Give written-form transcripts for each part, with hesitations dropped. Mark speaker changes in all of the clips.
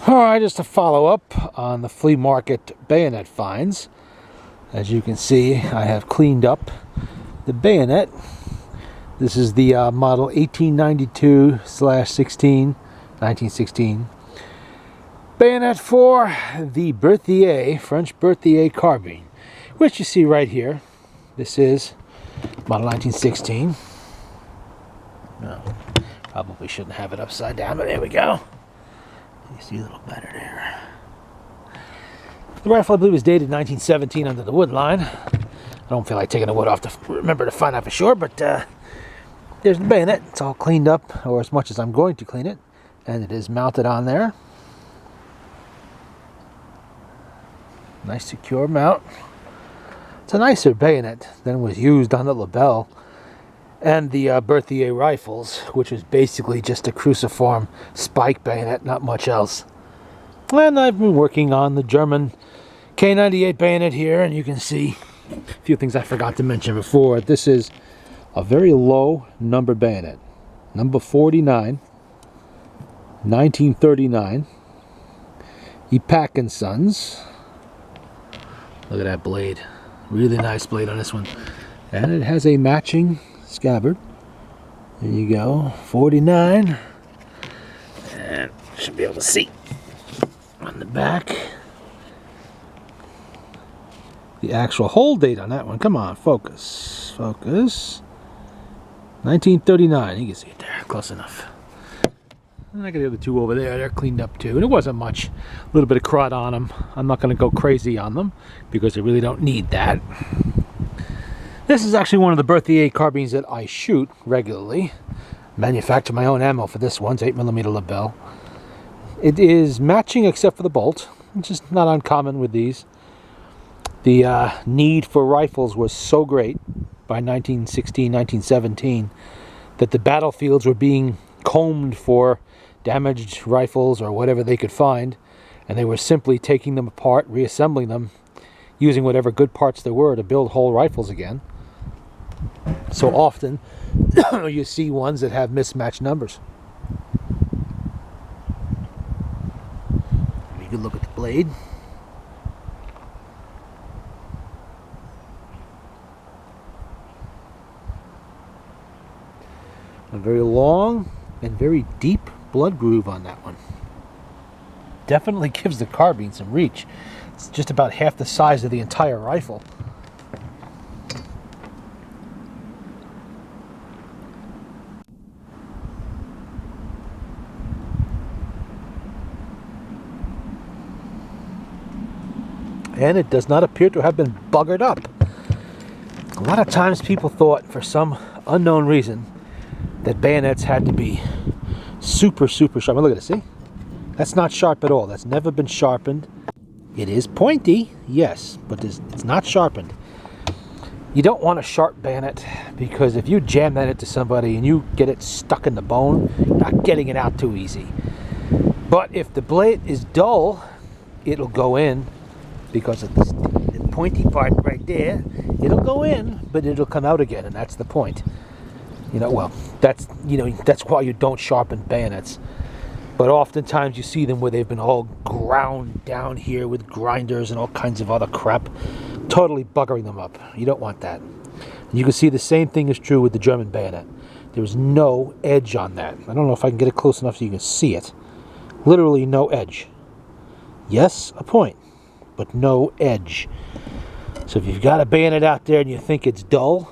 Speaker 1: Alright, just to follow up on the flea market bayonet finds. As you can see, I have cleaned up the bayonet. This is the model 1892/16, 1916 bayonet for the Berthier, French Berthier carbine, which you see right here. This is model 1916. No, probably shouldn't have it upside down, but there we go. You see a little better there. The rifle, I believe, was dated 1917 under the wood line. I don't feel like taking the wood off to remember to find out for sure, but there's the bayonet. It's all cleaned up, or as much as I'm going to clean it, and it is mounted on there. Nice secure mount. It's a nicer bayonet than was used on the Lebel and the Berthier rifles, which was basically just a cruciform spike bayonet, not much else. And I've been working on the German K98 bayonet here, and you can see a few things I forgot to mention before. This is a very low number bayonet. Number 49, 1939, Epack & Sons. Look at that blade. Really nice blade on this one. And it has a matching scabbard. There you go, 49. And should be able to see on the back the actual hold date on that one. Come on, focus, focus. 1939. You can see it there, close enough. And I got the other two over there. They're cleaned up too, and it wasn't much. A little bit of crud on them. I'm not going to go crazy on them because I really don't need that. This is actually one of the Berthier carbines that I shoot regularly. Manufacture my own ammo for this one. It's 8mm Lebel. It is matching except for the bolt, which is not uncommon with these. The need for rifles was so great by 1916, 1917 that the battlefields were being combed for damaged rifles or whatever they could find, and they were simply taking them apart, reassembling them, using whatever good parts there were to build whole rifles again. So often you see ones that have mismatched numbers. You can look at the blade. A very long and very deep blood groove on that one. Definitely gives the carbine some reach. It's just about half the size of the entire rifle. And it does not appear to have been buggered up. A lot of times people thought, for some unknown reason, that bayonets had to be super sharp. I mean, look at it, see? That's not sharp at all. That's never been sharpened. It is pointy, yes, but it's not sharpened. You don't want a sharp bayonet, because if you jam that into somebody and you get it stuck in the bone, you're not getting it out too easy. But if the blade is dull, it'll go in. Because of this, the pointy part right there, it'll go in, but it'll come out again, and that's the point. Well, that's why you don't sharpen bayonets. But oftentimes you see them where they've been all ground down here with grinders and all kinds of other crap, totally buggering them up. You don't want that. And you can see the same thing is true with the German bayonet. There was no edge on that. I don't know if I can get it close enough so you can see it. Literally no edge. Yes, a point, but no edge. So if you've got a bayonet out there and you think it's dull,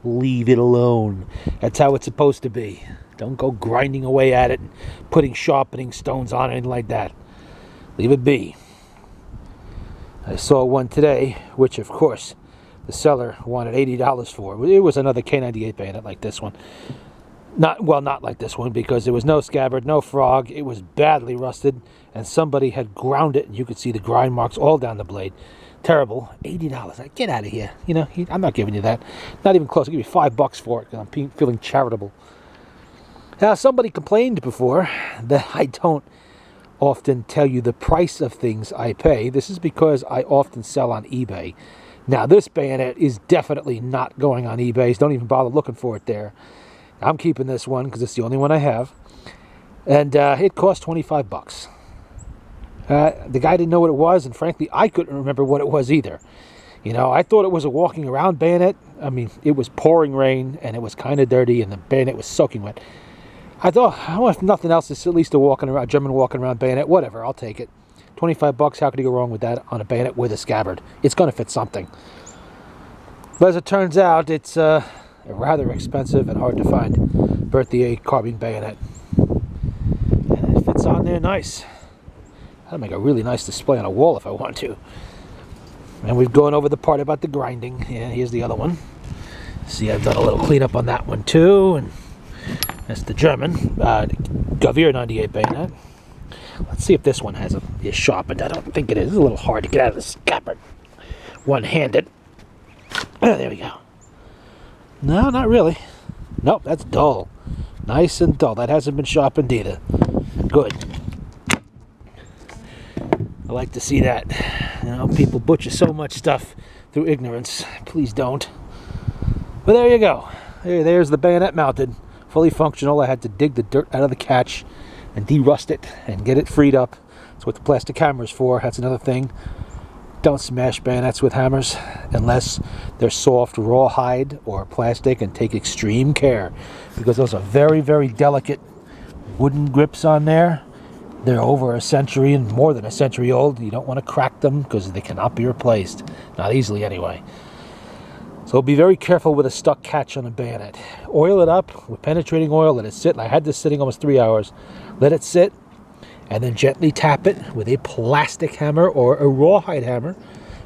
Speaker 1: leave it alone. That's how it's supposed to be. Don't go grinding away at it and putting sharpening stones on it, anything like that. Leave it be. I saw one today, which of course the seller wanted $80 for. It was another K98 bayonet like this one. Not like this one, because there was no scabbard, no frog. It was badly rusted, and somebody had ground it, and you could see the grind marks all down the blade. Terrible. $80. Get out of here. I'm not giving you that. Not even close. I'll give you $5 for it, because I'm feeling charitable. Now, somebody complained before that I don't often tell you the price of things I pay. This is because I often sell on eBay. Now, this bayonet is definitely not going on eBay. So don't even bother looking for it there. I'm keeping this one because it's the only one I have. And it cost $25. The guy didn't know what it was, and frankly, I couldn't remember what it was either. You know, I thought it was a walking around bayonet. I mean, it was pouring rain, and it was kind of dirty, and the bayonet was soaking wet. I thought, oh, if nothing else, it's at least a German walking around bayonet. Whatever, I'll take it. 25 bucks, how could you go wrong with that on a bayonet with a scabbard? It's going to fit something. But as it turns out, it's a rather expensive and hard to find Berthier carbine bayonet. And it fits on there nice. That'll make a really nice display on a wall if I want to. And we've gone over the part about the grinding. Yeah, here's the other one. See, I've done a little cleanup on that one too. And that's the German Berthier 98 bayonet. Let's see if this one is sharpened. I don't think it is. It's a little hard to get out of the scabbard one-handed. There we go. No, not really. Nope, that's dull. Nice and dull. That hasn't been sharpened either. Good. I like to see that. You know, people butcher so much stuff through ignorance. Please don't. But there you go. There's the bayonet mounted, fully functional. I had to dig the dirt out of the catch and de-rust it and get it freed up. That's what the plastic hammer is for. That's another thing. Don't smash bayonets with hammers unless they're soft rawhide or plastic, and take extreme care because those are very, very delicate wooden grips on there. They're over a century and more than a century old. You don't want to crack them because they cannot be replaced. Not easily anyway. So be very careful with a stuck catch on a bayonet. Oil it up with penetrating oil, let it sit. I had this sitting almost 3 hours. Let it sit, and then gently tap it with a plastic hammer or a rawhide hammer,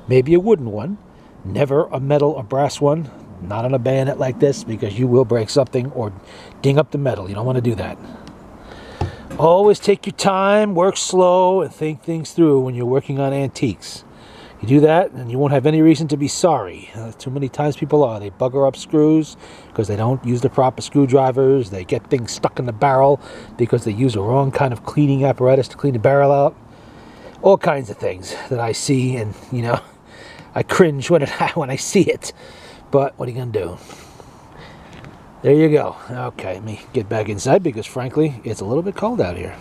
Speaker 1: maybe a wooden one. Never a metal or brass one. Not on a bayonet like this, because you will break something or ding up the metal. You don't want to do that. Always take your time, work slow, and think things through when you're working on antiques. You do that, and you won't have any reason to be sorry. Too many times people are. They bugger up screws because they don't use the proper screwdrivers. They get things stuck in the barrel because they use the wrong kind of cleaning apparatus to clean the barrel out. All kinds of things that I see, and, you know, I cringe when I see it. But what are you going to do? There you go. Okay, let me get back inside because, frankly, it's a little bit cold out here.